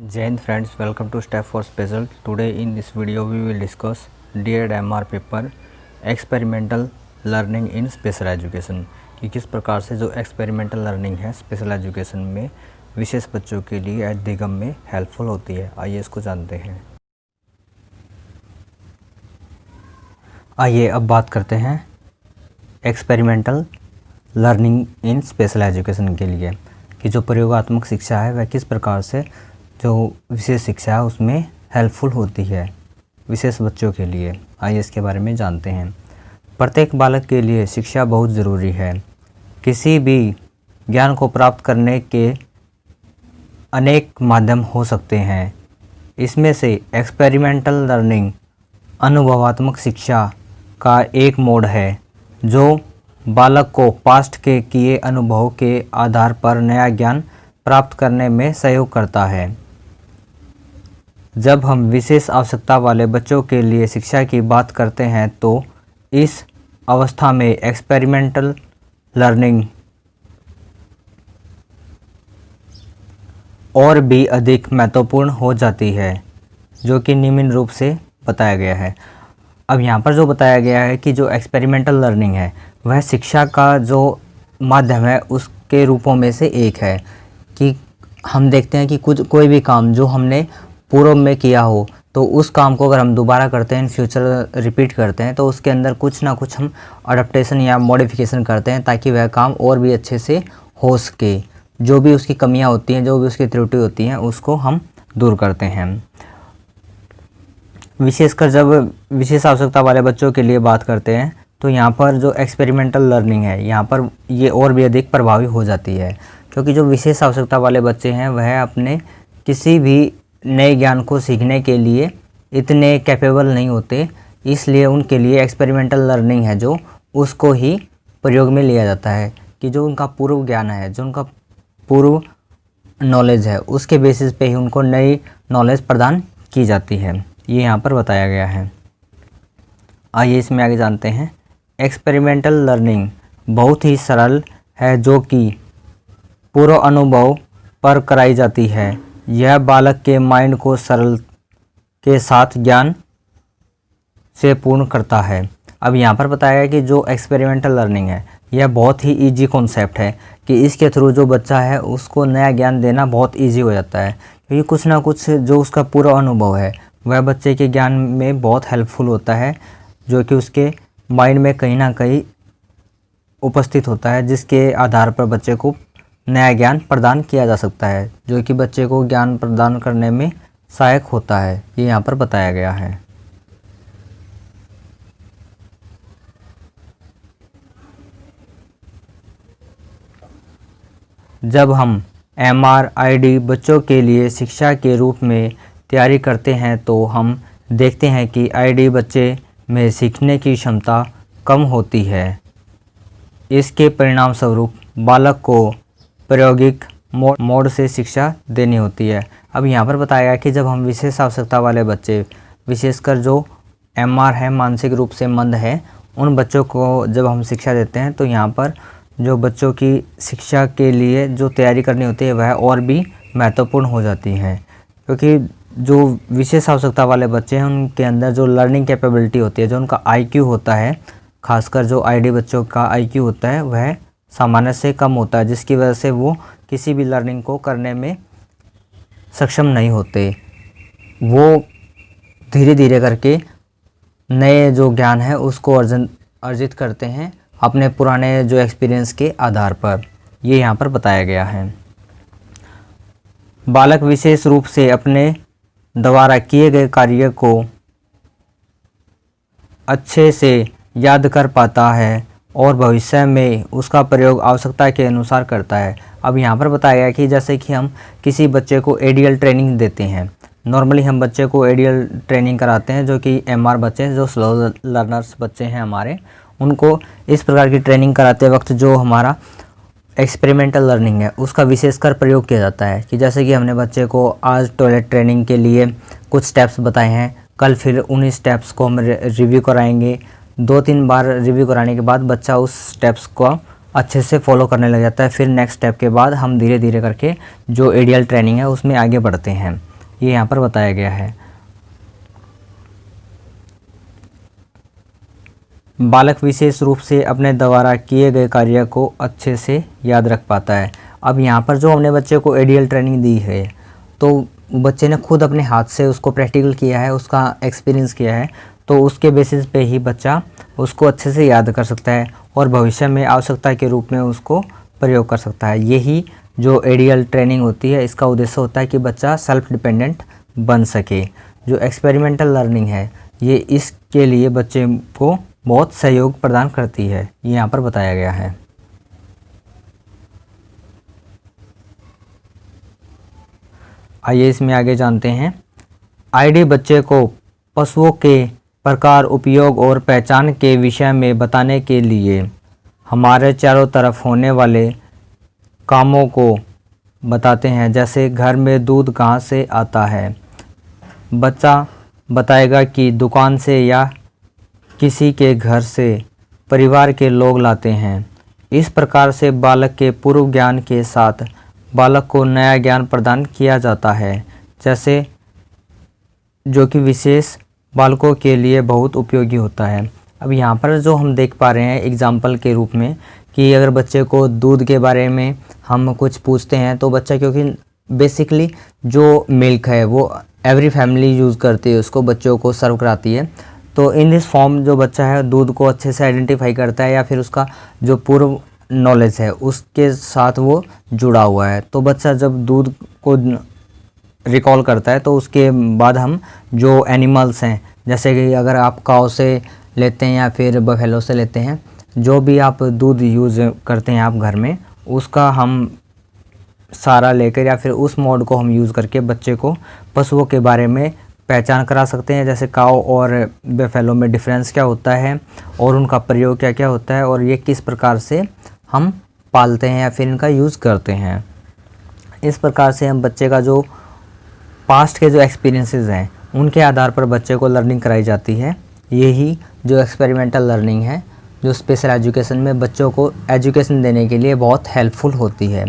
Jai Hind friends, welcome to Step for Special. Today in this video we will discuss DED-MR paper experimental learning in special education कि किस प्रकार से जो experimental learning है special education में विशेष बच्चों के लिए एट दिगम में हेल्पफुल होती है। आइए इसको जानते हैं। आइए अब बात करते हैं एक्सपेरिमेंटल लर्निंग इन स्पेशल एजुकेशन के लिए कि जो प्रयोगात्मक शिक्षा है वह किस प्रकार से जो विशेष शिक्षा है उसमें हेल्पफुल होती है विशेष बच्चों के लिए। आइए इसके बारे में जानते हैं। प्रत्येक बालक के लिए शिक्षा बहुत ज़रूरी है। किसी भी ज्ञान को प्राप्त करने के अनेक माध्यम हो सकते हैं। इसमें से एक्सपेरिमेंटल लर्निंग अनुभवात्मक शिक्षा का एक मोड है जो बालक को पास्ट के किए अनुभव के आधार पर नया ज्ञान प्राप्त करने में सहयोग करता है। जब हम विशेष आवश्यकता वाले बच्चों के लिए शिक्षा की बात करते हैं तो इस अवस्था में एक्सपेरिमेंटल लर्निंग और भी अधिक महत्वपूर्ण हो जाती है, जो कि निम्न रूप से बताया गया है। अब यहाँ पर जो बताया गया है कि जो एक्सपेरिमेंटल लर्निंग है वह शिक्षा का जो माध्यम है उसके रूपों में से एक है कि हम देखते हैं कि कोई भी काम जो हमने पूर्व में किया हो तो उस काम को अगर हम दोबारा करते हैं, इन फ्यूचर रिपीट करते हैं तो उसके अंदर कुछ ना कुछ हम अडेप्टेशन या मॉडिफिकेशन करते हैं ताकि वह काम और भी अच्छे से हो सके। जो भी उसकी कमियां होती हैं, जो भी उसकी त्रुटि होती हैं, उसको हम दूर करते हैं। विशेषकर जब विशेष आवश्यकता वाले बच्चों के लिए बात करते हैं तो यहाँ पर जो एक्सपेरिमेंटल लर्निंग है यहाँ पर ये और भी अधिक प्रभावी हो जाती है, क्योंकि जो विशेष आवश्यकता वाले बच्चे हैं वह अपने किसी भी नए ज्ञान को सीखने के लिए इतने कैपेबल नहीं होते, इसलिए उनके लिए एक्सपेरिमेंटल लर्निंग है जो उसको ही प्रयोग में लिया जाता है कि जो उनका पूर्व ज्ञान है, जो उनका पूर्व नॉलेज है, उसके बेसिस पे ही उनको नई नॉलेज प्रदान की जाती है। ये यहाँ पर बताया गया है। आइए इसमें आगे जानते हैं। एक्सपेरिमेंटल लर्निंग बहुत ही सरल है जो कि पूर्व अनुभव पर कराई जाती है। यह बालक के माइंड को सरल के साथ ज्ञान से पूर्ण करता है। अब यहाँ पर बताया गया कि जो एक्सपेरिमेंटल लर्निंग है यह बहुत ही इजी कॉन्सेप्ट है कि इसके थ्रू जो बच्चा है उसको नया ज्ञान देना बहुत इजी हो जाता है, क्योंकि कुछ ना कुछ जो उसका पूरा अनुभव है वह बच्चे के ज्ञान में बहुत हेल्पफुल होता है, जो कि उसके माइंड में कहीं ना कहीं उपस्थित होता है, जिसके आधार पर बच्चे को नया ज्ञान प्रदान किया जा सकता है, जो कि बच्चे को ज्ञान प्रदान करने में सहायक होता है। ये यहाँ पर बताया गया है। जब हम MRID बच्चों के लिए शिक्षा के रूप में तैयारी करते हैं तो हम देखते हैं कि ID बच्चे में सीखने की क्षमता कम होती है। इसके परिणाम स्वरूप बालक को प्रायोगिक मोड से शिक्षा देनी होती है। अब यहाँ पर बताया गया कि जब हम विशेष आवश्यकता वाले बच्चे, विशेषकर जो MR है, मानसिक रूप से मंद है, उन बच्चों को जब हम शिक्षा देते हैं तो यहाँ पर जो बच्चों की शिक्षा के लिए जो तैयारी करनी होती है वह और भी महत्वपूर्ण हो जाती है, क्योंकि जो विशेष आवश्यकता वाले बच्चे हैं उनके अंदर जो लर्निंग कैपेबिलिटी होती है, जो उनका IQ होता है, खासकर जो ID बच्चों का IQ होता है वह सामान्य से कम होता है, जिसकी वजह से वो किसी भी लर्निंग को करने में सक्षम नहीं होते। वो धीरे धीरे करके नए जो ज्ञान है उसको अर्जित करते हैं अपने पुराने जो एक्सपीरियंस के आधार पर। ये यहाँ पर बताया गया है। बालक विशेष रूप से अपने द्वारा किए गए कार्य को अच्छे से याद कर पाता है और भविष्य में उसका प्रयोग आवश्यकता के अनुसार करता है। अब यहाँ पर बताया गया कि जैसे कि हम किसी बच्चे को ADL ट्रेनिंग देते हैं, नॉर्मली हम बच्चे को ADL ट्रेनिंग कराते हैं, जो कि MR बच्चे जो स्लो लर्नर्स बच्चे हैं हमारे, उनको इस प्रकार की ट्रेनिंग कराते वक्त जो हमारा एक्सपेरिमेंटल लर्निंग है उसका विशेषकर प्रयोग किया जाता है। कि जैसे कि हमने बच्चे को आज टॉयलेट ट्रेनिंग के लिए कुछ स्टेप्स बताए हैं, कल फिर उन्हीं स्टेप्स को हम रिव्यू कराएंगे। 2-3 बार रिव्यू कराने के बाद बच्चा उस स्टेप्स को अच्छे से फॉलो करने लग जाता है। फिर नेक्स्ट स्टेप के बाद हम धीरे धीरे करके जो ADL ट्रेनिंग है उसमें आगे बढ़ते हैं। ये यहाँ पर बताया गया है। बालक विशेष रूप से अपने द्वारा किए गए कार्य को अच्छे से याद रख पाता है। अब यहाँ पर जो हमने बच्चे को एडीएल ट्रेनिंग दी है, तो बच्चे ने खुद अपने हाथ से उसको प्रैक्टिकल किया है, उसका एक्सपीरियंस किया है, तो उसके बेसिस पे ही बच्चा उसको अच्छे से याद कर सकता है और भविष्य में आवश्यकता के रूप में उसको प्रयोग कर सकता है। यही जो एडीएल ट्रेनिंग होती है, इसका उद्देश्य होता है कि बच्चा सेल्फ डिपेंडेंट बन सके। जो एक्सपेरिमेंटल लर्निंग है, ये इसके लिए बच्चे को बहुत सहयोग प्रदान करती है, ये यहाँ पर बताया गया है। आइए इसमें आगे जानते हैं। आईडी बच्चे को पशुओं के प्रकार, उपयोग और पहचान के विषय में बताने के लिए हमारे चारों तरफ होने वाले कामों को बताते हैं। जैसे घर में दूध कहाँ से आता है, बच्चा बताएगा कि दुकान से या किसी के घर से परिवार के लोग लाते हैं। इस प्रकार से बालक के पूर्व ज्ञान के साथ बालक को नया ज्ञान प्रदान किया जाता है, जैसे जो कि विशेष बालकों के लिए बहुत उपयोगी होता है। अब यहाँ पर जो हम देख पा रहे हैं एग्जाम्पल के रूप में कि अगर बच्चे को दूध के बारे में हम कुछ पूछते हैं, तो बच्चा, क्योंकि बेसिकली जो मिल्क है वो एवरी फैमिली यूज़ करती है, उसको बच्चों को सर्व कराती है, तो इन दिस फॉर्म जो बच्चा है दूध को अच्छे से आइडेंटिफाई करता है या फिर उसका जो पूर्व नॉलेज है उसके साथ वो जुड़ा हुआ है। तो बच्चा जब दूध को रिकॉल करता है, तो उसके बाद हम जो एनिमल्स हैं, जैसे कि अगर आप काऊ से लेते हैं या फिर बफेलो से लेते हैं, जो भी आप दूध यूज़ करते हैं आप घर में, उसका हम सारा लेकर या फिर उस मोड को हम यूज़ करके बच्चे को पशुओं के बारे में पहचान करा सकते हैं। जैसे काऊ और बफेलो में डिफरेंस क्या होता है और उनका प्रयोग क्या क्या होता है और ये किस प्रकार से हम पालते हैं या फिर इनका यूज़ करते हैं। इस प्रकार से हम बच्चे का जो पास्ट के जो एक्सपीरियंसेस हैं उनके आधार पर बच्चे को लर्निंग कराई जाती है। यही जो एक्सपेरिमेंटल लर्निंग है, जो स्पेशल एजुकेशन में बच्चों को एजुकेशन देने के लिए बहुत हेल्पफुल होती है।